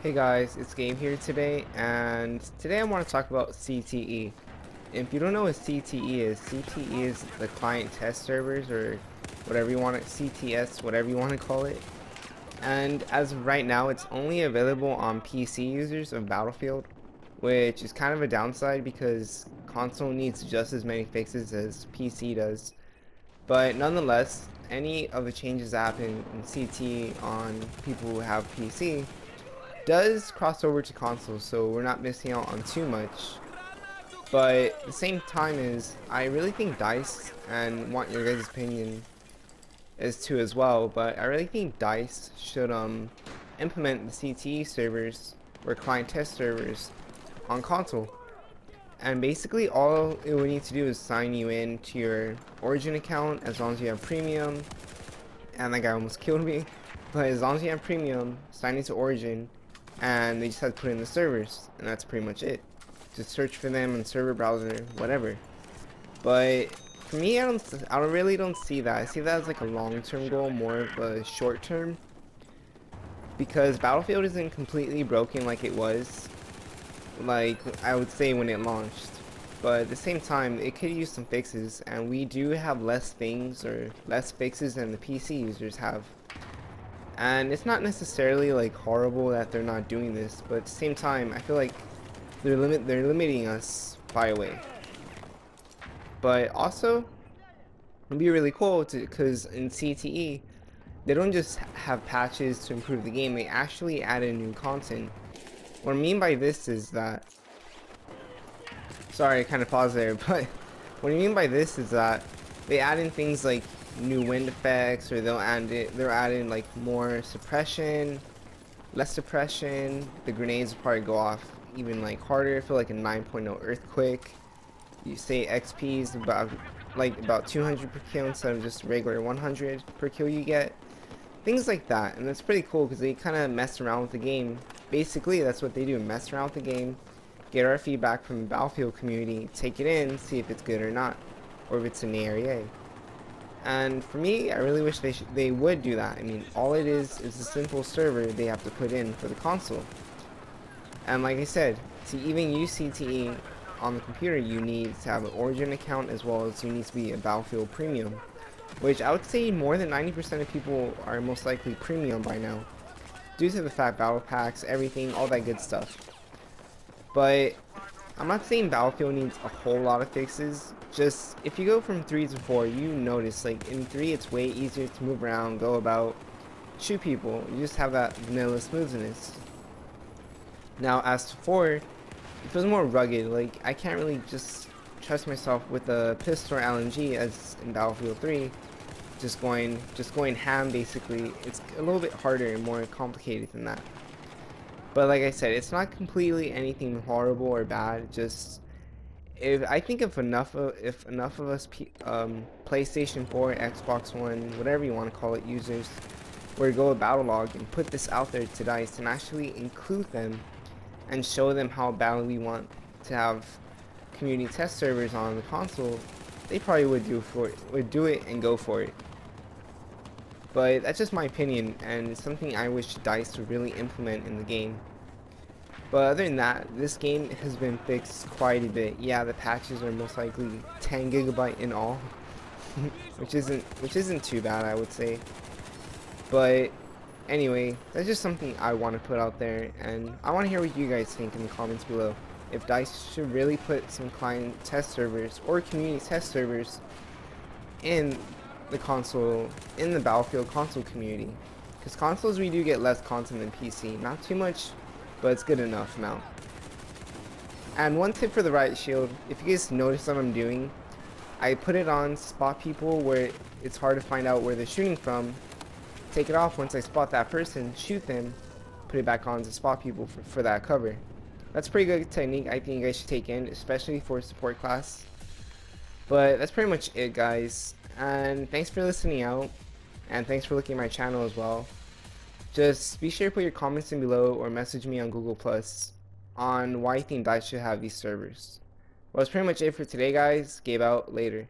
Hey guys, it's Gabe here today, and today I want to talk about CTE. If you don't know what CTE is the client test servers, or whatever you want it, CTS, whatever you want to call it. And as of right now, it's only available on PC users of Battlefield, which is kind of a downside because console needs just as many fixes as PC does. But nonetheless, any of the changes that happen in CTE on people who have PC does cross over to consoles, so we're not missing out on too much. But at the same time is, I really think DICE, and want your guys' opinion as to as well, but I really think DICE should implement the CTE servers or client test servers on console. And basically all it would need to do is sign you in to your Origin account as long as you have premium. And that guy almost killed me. But as long as you have premium, sign into Origin, and they just have to put in the servers, and that's pretty much it. Just search for them in server browser, whatever. But for me, I really don't see that. I see that as like a long-term goal, more of a short-term, because Battlefield isn't completely broken like it was, like I would say when it launched. But at the same time, it could use some fixes, and we do have less things or less fixes than the PC users have. And it's not necessarily like horrible that they're not doing this, but at the same time, I feel like they're limiting us by a way. But also, it'd be really cool because in CTE, they don't just have patches to improve the game; they actually added new content. What I mean by this is that, sorry, I kind of paused there, but what I mean by this is that they add in things like new wind effects, or they'll add in like more suppression, less suppression. The grenades will probably go off even like harder. I feel like a 9.0 earthquake. You say XP is about 200 per kill instead of just regular 100 per kill you get. Things like that, and that's pretty cool because they kind of mess around with the game. Basically, that's what they do: mess around with the game, get our feedback from the Battlefield community, take it in, see if it's good or not, or if it's an area. And for me, I really wish they would do that. I mean, all it is a simple server they have to put in for the console. And like I said, to even use CTE on the computer, you need to have an Origin account, as well as you need to be a Battlefield Premium, which I would say more than 90% of people are most likely Premium by now, due to the fact Battle Packs, everything, all that good stuff. But I'm not saying Battlefield needs a whole lot of fixes. Just if you go from 3 to 4, you notice like in 3 it's way easier to move around, go about, shoot people. You just have that vanilla smoothness. Now as to 4, it feels more rugged. Like I can't really just trust myself with a pistol or LMG as in Battlefield 3. Just going ham basically. It's a little bit harder and more complicated than that. But like I said, it's not completely anything horrible or bad. Just if enough of us PlayStation 4, Xbox One, whatever you want to call it, users were to go with Battlelog and put this out there to DICE and actually include them and show them how badly we want to have community test servers on the console, they probably would do it and go for it. But that's just my opinion, and it's something I wish DICE would really implement in the game. But other than that, this game has been fixed quite a bit. Yeah, the patches are most likely 10 GB in all, which isn't too bad, I would say. But anyway, that's just something I want to put out there, and I want to hear what you guys think in the comments below. If DICE should really put some client test servers or community test servers in the console, in the Battlefield console community, because consoles we do get less content than PC, not too much, but it's good enough now. And one tip for the riot shield, if you guys notice what I'm doing, I put it on spot people where it's hard to find out where they're shooting from, take it off once I spot that person, shoot them, put it back on to spot people for that cover. That's a pretty good technique I think you guys should take in, especially for support class. But that's pretty much it, guys, and thanks for listening out, and thanks for looking at my channel as well. Just be sure to put your comments in below or message me on Google Plus on why you think DICE should have these servers. Well, that's pretty much it for today, guys. Gabe out. Later.